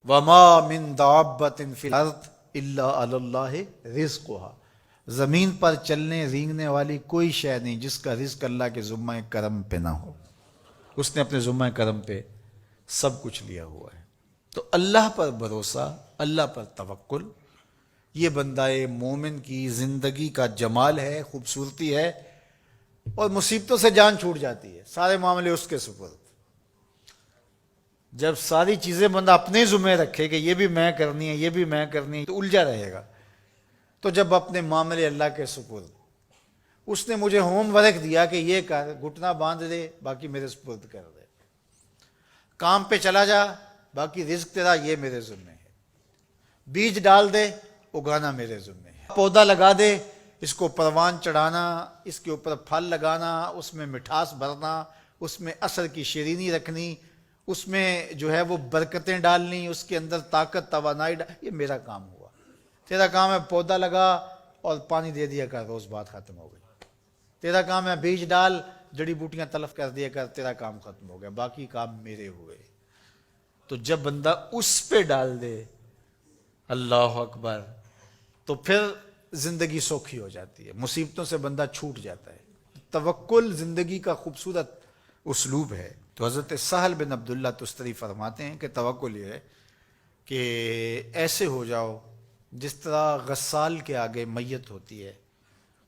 وما من دابۃ فی الارض الا علی اللہ رزقها، زمین پر چلنے رینگنے والی کوئی شے نہیں جس کا رزق اللہ کے ذمہ کرم پہ نہ ہو، اس نے اپنے ذمہ کرم پہ سب کچھ لیا ہوا ہے۔ تو اللہ پر بھروسہ، اللہ پر توکل، یہ بندہ مومن کی زندگی کا جمال ہے، خوبصورتی ہے، اور مصیبتوں سے جان چھوٹ جاتی ہے، سارے معاملے اس کے سپرد۔ جب ساری چیزیں بندہ اپنے ذمہ رکھے کہ یہ بھی میں کرنی ہے، یہ بھی میں کرنی ہے، تو الجھا رہے گا۔ تو جب اپنے معاملے اللہ کے سپرد، اس نے مجھے ہوم ورک دیا کہ یہ کر، گھٹنا باندھ دے، باقی میرے سپرد کر دے، کام پہ چلا جا، باقی رزق تیرا، یہ میرے ذمہ ہے، بیج ڈال دے، اگانا میرے ذمہ ہے، پودا لگا دے، اس کو پروان چڑھانا، اس کے اوپر پھل لگانا، اس میں مٹھاس بھرنا، اس میں عسل کی شیرینی رکھنی، اس میں جو ہے وہ برکتیں ڈالنی، اس کے اندر طاقت توانائی یہ میرا کام ہوا۔ تیرا کام ہے پودا لگا اور پانی دے دیا کر، روز بات ختم ہو گئی۔ تیرا کام ہے بیج ڈال، جڑی بوٹیاں تلف کر دیا کر، تیرا کام ختم ہو گیا، باقی کام میرے ہوئے۔ تو جب بندہ اس پہ ڈال دے، اللہ اکبر، تو پھر زندگی سوکھی ہو جاتی ہے، مصیبتوں سے بندہ چھوٹ جاتا ہے۔ توکل زندگی کا خوبصورت اسلوب ہے۔ تو حضرت سہل بن عبداللہ تستری فرماتے ہیں کہ توکل یہ ہے کہ ایسے ہو جاؤ جس طرح غسال کے آگے میت ہوتی ہے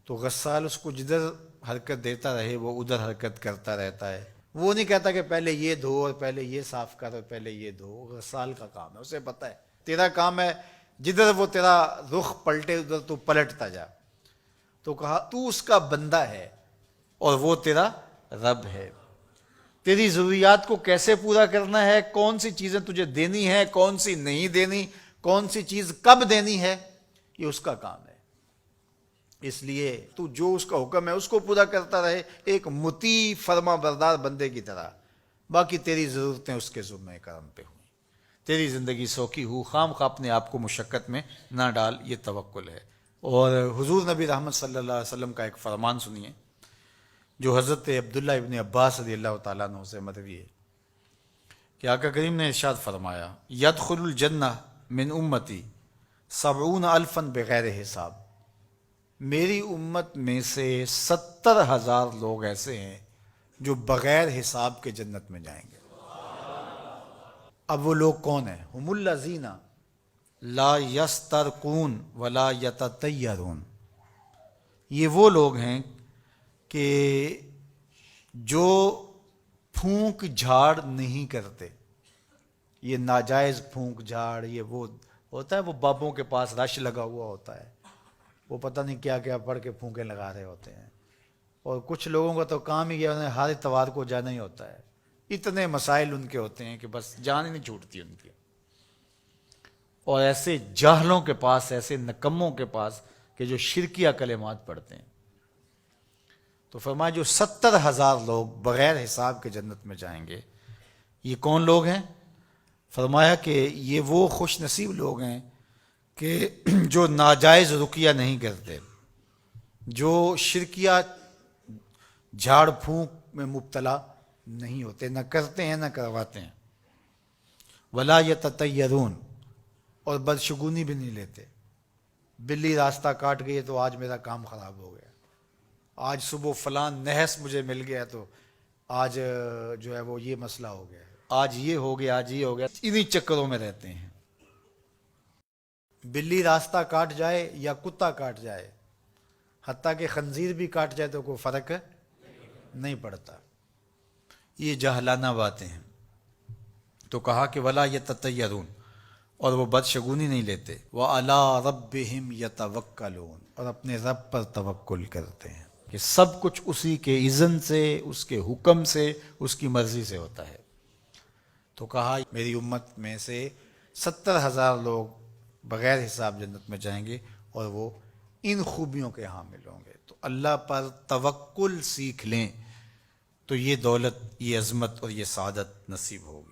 تو غسال اس کو جدھر حرکت دیتا رہے وہ ادھر حرکت کرتا رہتا ہے، وہ نہیں کہتا کہ پہلے یہ دھو اور پہلے یہ صاف کر اور پہلے یہ دھو۔ غسال کا کام ہے، اسے پتہ ہے تیرا کام ہے جدھر وہ تیرا رخ پلٹے ادھر تو پلٹتا جا۔ تو کہا تو اس کا بندہ ہے اور وہ تیرا رب ہے، تیری ضروریات کو کیسے پورا کرنا ہے، کون سی چیزیں تجھے دینی ہے، کون سی نہیں دینی، کون سی چیز کب دینی ہے، یہ اس کا کام ہے۔ اس لیے تو جو اس کا حکم ہے اس کو پورا کرتا رہے، ایک مطیع فرما بردار بندے کی طرح، باقی تیری ضرورتیں اس کے ذمہ کرم پہ ہوئیں، تیری زندگی سوکھی ہو، خام خواہ اپنے آپ کو مشقت میں نہ ڈال، یہ توکل ہے۔ اور حضور نبی رحمت صلی اللہ علیہ وسلم کا ایک فرمان سنیے جو حضرت عبداللہ ابن عباس رضی اللہ تعالیٰ عنہ سے مروی ہے کہ آقا کریم نے ارشاد فرمایا، یدخل الجنہ من امتی 70,000 بغیر حساب، میری امت میں سے 70,000 لوگ ایسے ہیں جو بغیر حساب کے جنت میں جائیں گے۔ اب وہ لوگ کون ہیں؟ ہم الذین لا یسترقون ولا یتطیرون، یہ وہ لوگ ہیں کہ جو پھونک جھاڑ نہیں کرتے۔ یہ ناجائز پھونک جھاڑ، یہ وہ ہوتا ہے، وہ بابوں کے پاس رش لگا ہوا ہوتا ہے، وہ پتہ نہیں کیا کیا پڑھ کے پھونکے لگا رہے ہوتے ہیں، اور کچھ لوگوں کا تو کام ہی یہ، انہیں ہر اتوار کو جانا ہی ہوتا ہے، اتنے مسائل ان کے ہوتے ہیں کہ بس جان ہی نہیں چھوٹتی ان کی۔ اور ایسے جاہلوں کے پاس، ایسے نکموں کے پاس کہ جو شرکیہ کلمات پڑھتے ہیں۔ تو فرمایا جو 70,000 لوگ بغیر حساب کے جنت میں جائیں گے، یہ کون لوگ ہیں؟ فرمایا کہ یہ وہ خوش نصیب لوگ ہیں کہ جو ناجائز رقیہ نہیں کرتے، جو شرکیہ جھاڑ پھونک میں مبتلا نہیں ہوتے، نہ کرتے ہیں نہ کرواتے ہیں، ولا یتطیرون، اور بدشگونی بھی نہیں لیتے۔ بلی راستہ کاٹ گئی تو آج میرا کام خراب ہو گیا، آج صبح فلان نحس مجھے مل گیا تو آج جو ہے وہ یہ مسئلہ ہو گیا، آج یہ ہو گیا، آج یہ ہو گیا، انہی چکروں میں رہتے ہیں۔ بلی راستہ کاٹ جائے یا کتا کاٹ جائے، حتیٰ کہ خنزیر بھی کاٹ جائے تو کوئی فرق نہیں پڑتا، یہ جاہلانہ باتیں ہیں۔ تو کہا کہ ولا یتطیرون، اور وہ بدشگونی نہیں لیتے، وَعَلَىٰ رَبِّهِمْ يَتَوَكَّلُونَ، اور اپنے رب پر توکل کرتے ہیں کہ سب کچھ اسی کے اذن سے، اس کے حکم سے، اس کی مرضی سے ہوتا ہے۔ تو کہا میری امت میں سے 70,000 لوگ بغیر حساب جنت میں جائیں گے اور وہ ان خوبیوں کے حامل ہوں گے۔ تو اللہ پر توکل سیکھ لیں تو یہ دولت، یہ عظمت اور یہ سعادت نصیب ہوگی۔